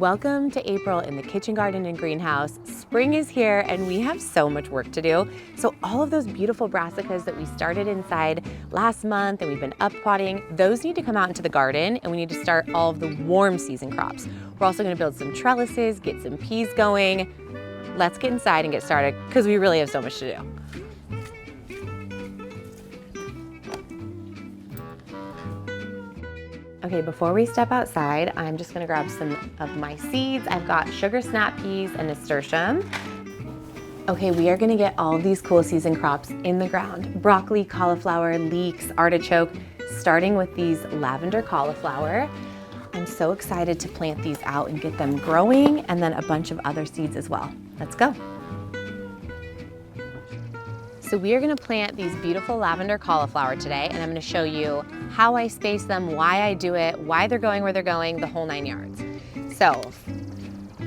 Welcome to April in the kitchen garden and greenhouse. Spring is here and we have so much work to do. So all of those beautiful brassicas that we started inside last month and we've been up potting, those need to come out into the garden and we need to start all of the warm season crops. We're also gonna build some trellises, get some peas going. Let's get inside and get started because we really have so much to do. Okay, before we step outside, I'm just gonna grab some of my seeds. I've got sugar snap peas and nasturtium. Okay, we are gonna get all of these cool season crops in the ground. Broccoli, cauliflower, leeks, artichoke, starting with these lavender cauliflower. I'm so excited to plant these out and get them growing, and then a bunch of other seeds as well. Let's go. So we are gonna plant these beautiful lavender cauliflower today, and I'm gonna show you how I space them, why I do it, why they're going where they're going, the whole 9 yards. So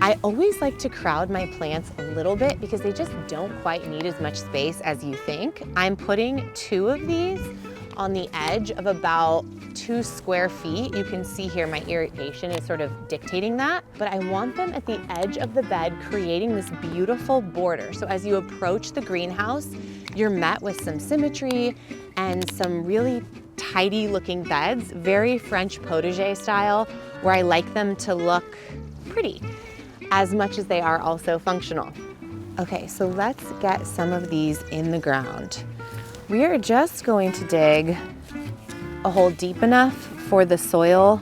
I always like to crowd my plants a little bit because they just don't quite need as much space as you think. I'm putting 2 of these on the edge of about 2 square feet. You can see here my irrigation is sort of dictating that, but I want them at the edge of the bed, creating this beautiful border. So as you approach the greenhouse, you're met with some symmetry and some really tidy looking beds, very French potager style, where I like them to look pretty as much as they are also functional. Okay, so let's get some of these in the ground. We are just going to dig a hole deep enough for the soil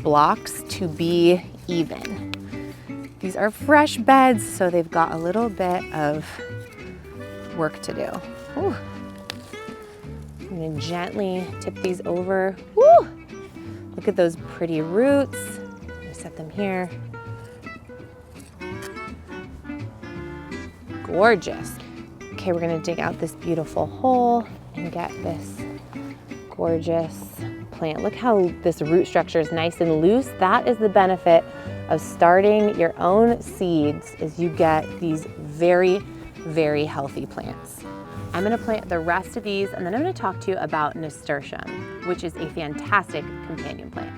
blocks to be even. These are fresh beds, so they've got a little bit of work to do. Ooh. I'm gonna gently tip these over. Woo! Look at those pretty roots. I'm gonna set them here. Gorgeous. Okay, we're gonna dig out this beautiful hole and get this gorgeous plant. Look how this root structure is nice and loose. That is the benefit of starting your own seeds, is you get these very, very healthy plants. I'm gonna plant the rest of these, and then I'm gonna talk to you about nasturtium, which is a fantastic companion plant.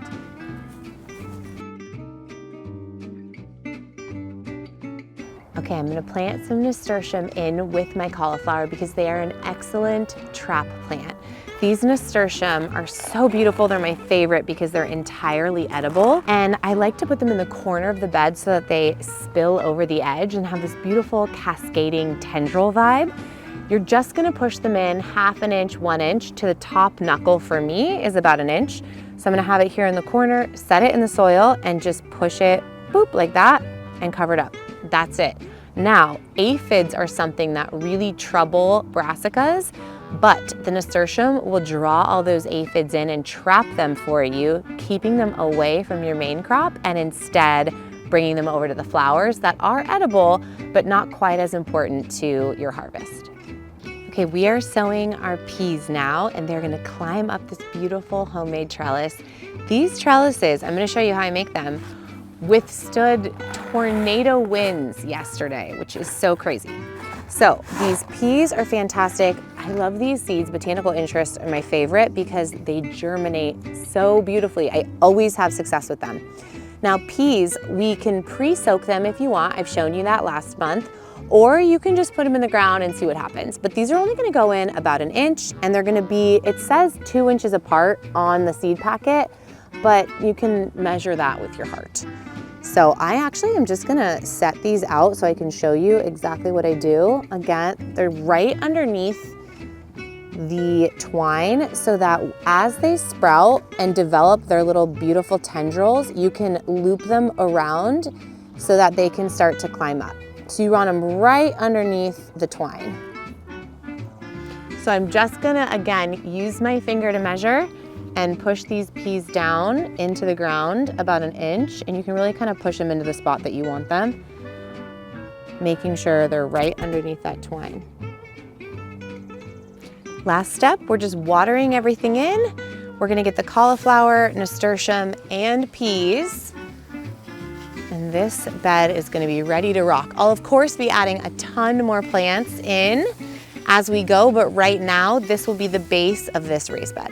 Okay, I'm gonna plant some nasturtium in with my cauliflower because they are an excellent trap plant. These nasturtium are so beautiful. They're my favorite because they're entirely edible. And I like to put them in the corner of the bed so that they spill over the edge and have this beautiful cascading tendril vibe. You're just gonna push them in 1/2 inch, 1 inch. To the top knuckle for me is about 1 inch. So I'm gonna have it here in the corner, set it in the soil, and just push it, boop, like that, and cover it up. That's it. Now, aphids are something that really trouble brassicas, but the nasturtium will draw all those aphids in and trap them for you, keeping them away from your main crop and instead bringing them over to the flowers that are edible, but not quite as important to your harvest. Okay, we are sowing our peas now, and they're gonna climb up this beautiful homemade trellis. These trellises, I'm gonna show you how I make them, withstood tornado winds yesterday, which is so crazy. So these peas are fantastic. I love these seeds. Botanical interests are my favorite because they germinate so beautifully. I always have success with them. Now peas, we can pre-soak them if you want. I've shown you that last month. Or you can just put them in the ground and see what happens. But these are only gonna go in about 1 inch, and they're gonna be, it says 2 inches apart on the seed packet, but you can measure that with your heart. So I actually am just gonna set these out so I can show you exactly what I do. Again, they're right underneath the twine so that as they sprout and develop their little beautiful tendrils, you can loop them around so that they can start to climb up. So you want them right underneath the twine. So I'm just gonna, again, use my finger to measure and push these peas down into the ground about 1 inch, and you can really kind of push them into the spot that you want them, making sure they're right underneath that twine. Last step, we're just watering everything in. We're gonna get the cauliflower, nasturtium, and peas. And this bed is gonna be ready to rock. I'll of course be adding a ton more plants in as we go, but right now, this will be the base of this raised bed.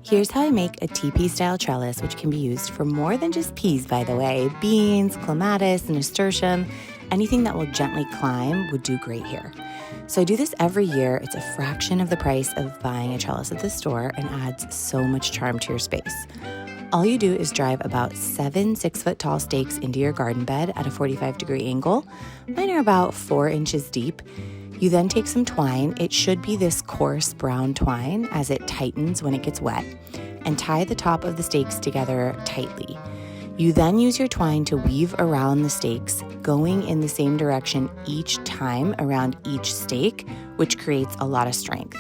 Here's how I make a teepee style trellis, which can be used for more than just peas, by the way. Beans, clematis, nasturtium, anything that will gently climb would do great here. So I do this every year. It's a fraction of the price of buying a trellis at the store and adds so much charm to your space. All you do is drive about 7 6-foot tall stakes into your garden bed at a 45-degree angle. Mine are about 4 inches deep. You then take some twine. It should be this coarse brown twine as it tightens when it gets wet, and tie the top of the stakes together tightly. You then use your twine to weave around the stakes, going in the same direction each time around each stake, which creates a lot of strength.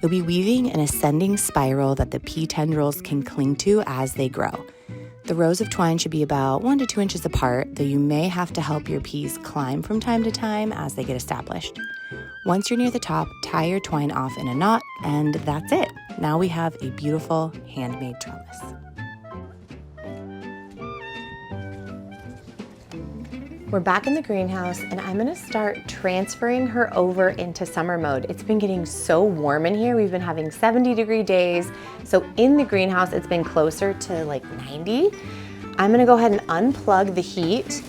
You'll be weaving an ascending spiral that the pea tendrils can cling to as they grow. The rows of twine should be about 1 to 2 inches apart, though you may have to help your peas climb from time to time as they get established. Once you're near the top, tie your twine off in a knot, and that's it. Now we have a beautiful handmade trellis. We're back in the greenhouse and I'm gonna start transferring her over into summer mode. It's been getting so warm in here. We've been having 70-degree days. So in the greenhouse, it's been closer to like 90. I'm gonna go ahead and unplug the heat.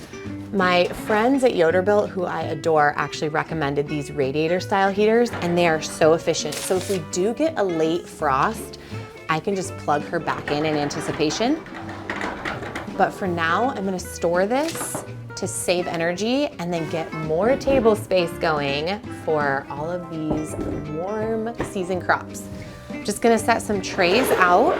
My friends at Yoderbilt, who I adore, actually recommended these radiator style heaters, and they are so efficient. So if we do get a late frost, I can just plug her back in anticipation. But for now, I'm gonna store this to save energy and then get more table space going for all of these warm season crops. I'm just gonna set some trays out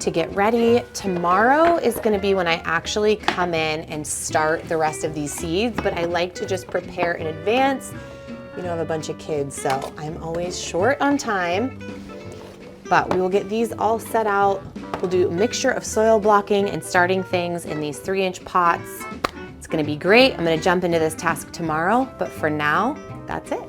to get ready. Tomorrow is gonna be when I actually come in and start the rest of these seeds, but I like to just prepare in advance. You know, I have a bunch of kids, so I'm always short on time, but we will get these all set out. We'll do a mixture of soil blocking and starting things in these 3-inch pots. It's gonna be great. I'm gonna jump into this task tomorrow, but for now, that's it.